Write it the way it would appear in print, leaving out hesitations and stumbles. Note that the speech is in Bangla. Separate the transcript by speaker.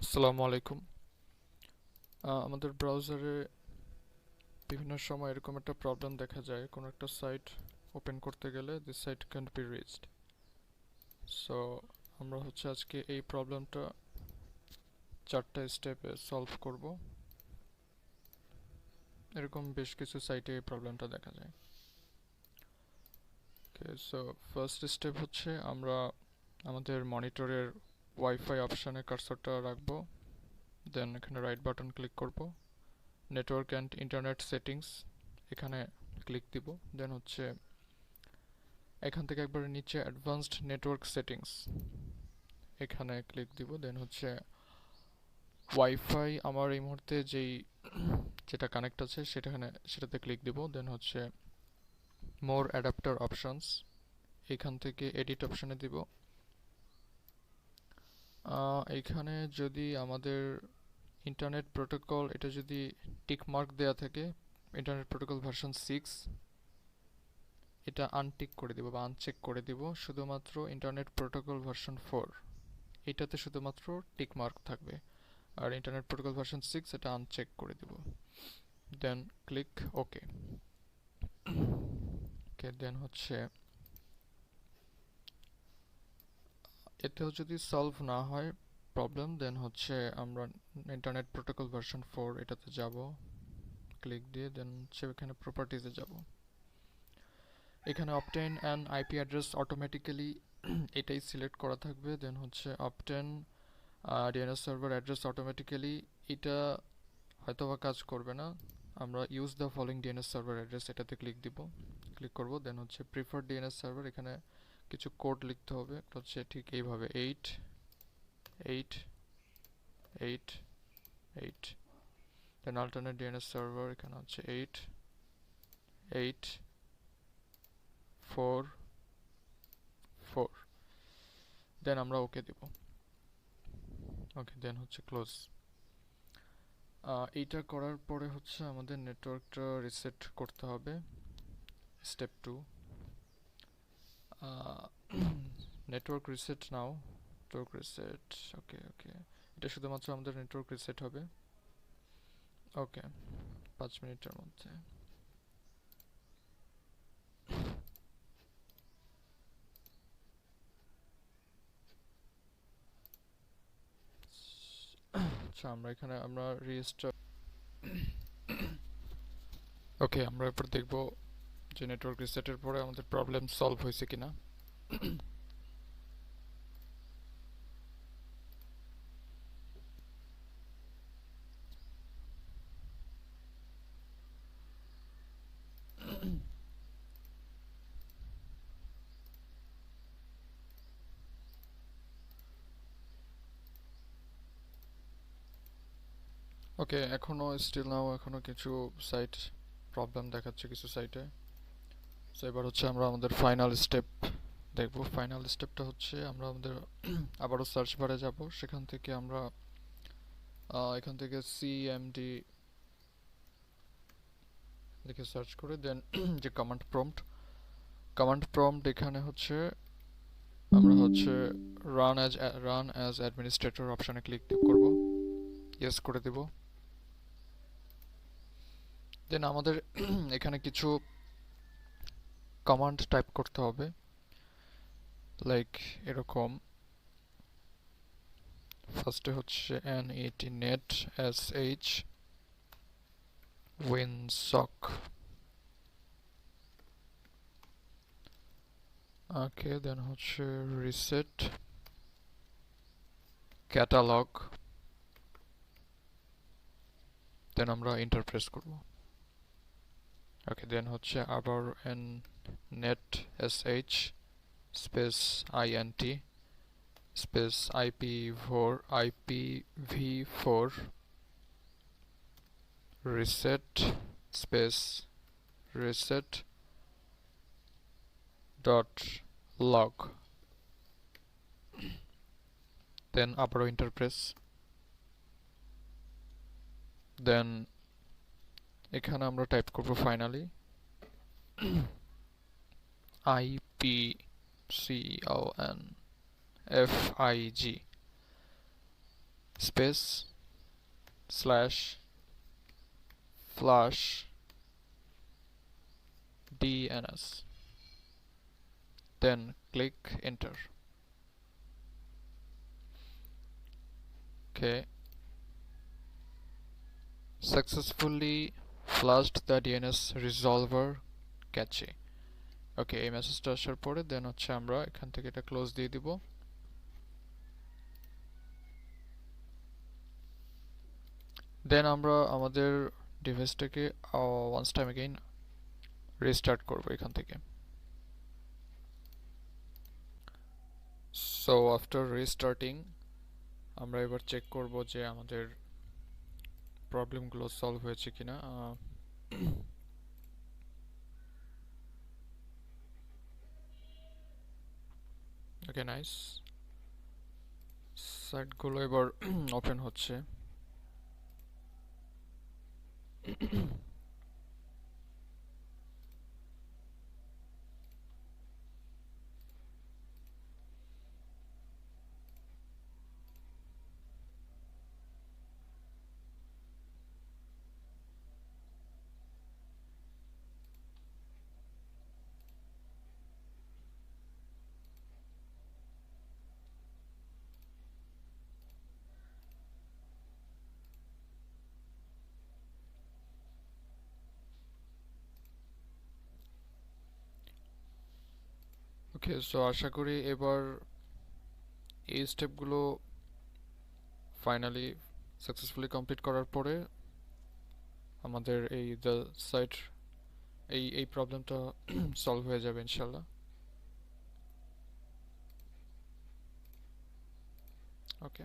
Speaker 1: আসসালামু আলাইকুম। আমাদের ব্রাউজারে বিভিন্ন সময় এরকম একটা প্রবলেম দেখা যায়, কোনো একটা সাইট ওপেন করতে গেলে this site can't be reached. So আমরা আজকে এই প্রবলেমটা 4টা স্টেপে সলভ করব। এরকম বেশ কিছু সাইটে এই প্রবলেমটা দেখা যায়। ওকে, সো ফার্স্ট স্টেপ আমরা আমাদের মনিটরের ওয়াইফাই অপশানে কার্সরটা রাখবো, দেন এখানে রাইট বাটন ক্লিক করব, নেটওয়ার্ক অ্যান্ড ইন্টারনেট সেটিংস এখানে ক্লিক দিব, দেন এখান থেকে একবারে নিচে অ্যাডভান্সড নেটওয়ার্ক সেটিংস এখানে ক্লিক দিব, দেন ওয়াইফাই আমার এই মুহূর্তে যেটা কানেক্ট আছে সেটাতে ক্লিক দিব, দেন মোর অ্যাডাপ্টার অপশনস এখান থেকে এডিট অপশনে দিব। এইখানে যদি আমাদের ইন্টারনেট প্রোটোকল এটা যদি টিক মার্ক দেয়া থাকে, ইন্টারনেট প্রোটোকল ভার্সন 6 এটা আনটিক করে দিব বা আনচেক করে দিব, শুধুমাত্র ইন্টারনেট প্রোটোকল ভার্সন 4 এটাতে শুধুমাত্র টিক মার্ক থাকবে, আর ইন্টারনেট প্রোটোকল ভার্সন 6 এটা আনচেক করে দিব, দেন ক্লিক ওকে। ওকে, দেন এতেও যদি সলভ না হয় প্রবলেম, দেন আমরা ইন্টারনেট প্রোটোকল ভার্সন 4 এটাতে যাব, ক্লিক দিয়ে দেন এখানে প্রপার্টিজে যাব। এখানে obtain an IP address automatically এটাই সিলেক্ট করা থাকবে, then obtain DNS server address automatically এটা হয়তোবা কাজ করবে না, আমরা use the following DNS server address এটাতে ক্লিক করব, দেন প্রিফার ডিএনএস সার্ভার এখানে কিছু কোড লিখতে হবে, ঠিক এইভাবে 8 দেন অল্টারনেট ডিএনএস সার্ভার এখানে 8 8 4 4, দেন আমরা ওকে দিব। ওকে, দেন ক্লোজ। এইটা করার পরে আমাদের নেটওয়ার্কটা রিসেট করতে হবে, স্টেপ 2। নেটওয়ার্ক রিসেট নাও, নেটওয়ার্ক রিসেট। ওকে, এটা শুধুমাত্র আমাদের নেটওয়ার্ক রিসেট হবে। ওকে, 5 মিনিটের মধ্যে। আচ্ছা, আমরা রিস্টার্ট। ওকে, আমরা এরপর দেখব যে নেটওয়ার্ক রিসেটের পরে আমাদের প্রবলেম সলভ হয়েছে কিনা। ওকে, এখনো কিছু সাইট প্রবলেম দেখাচ্ছে কিছু সাইটে। সো এবার আমরা আমাদের ফাইনাল স্টেপ দেখব। ফাইনাল স্টেপটা আমরা আমাদের আবারও সার্চ বারে যাব, সেখান থেকে আমরা এখান থেকে সিএমডি লিখে সার্চ করে দেন যে কমান্ড প্রম্পট এখানে আমরা রান অ্যাজ অ্যাডমিনিস্ট্রেটর অপশনে ক্লিক করব, ইয়েস করে দেব। দেন আমাদের এখানে কিছু কমান্ড টাইপ করতে হবে, লাইক এরকম। ফার্স্টে net sh winsock। ওকে, দেন reset catalog, দেন আমরা এন্টার প্রেস করব। ওকে, দেন আবার net sh space int space ipv4 reset space reset dot log, then আবারও এন্টার প্রেস। দেন এখানে আমরা টাইপ করব finally ipconfig space slash flush DNS, then click enter. Okay, successfully flushed the DNS resolver cache. ওকে, এই মেসেজটা আসার পরে দেন হচ্ছে আমরা এখান থেকে এটা ক্লোজ দিয়ে দিব। দেন আমরা আমাদের ডিভাইসটাকে ওয়ান্স টাইম এগেইন রিস্টার্ট করব এখান থেকে। সো আফটার রিস্টার্টিং আমরা এবার চেক করব যে আমাদের প্রবলেমগুলো সলভ হয়েছে কিনা। ওকে, নাইস, সাইটগুলো এবার ওপেন হচ্ছে। ওকে, সো আশা করি এবার এই স্টেপগুলো ফাইনালি সাকসেসফুলি কমপ্লিট করার পরে আমাদের এই দ্য সাইট এই প্রবলেমটা সলভ হয়ে যাবে ইনশাল্লাহ। ওকে।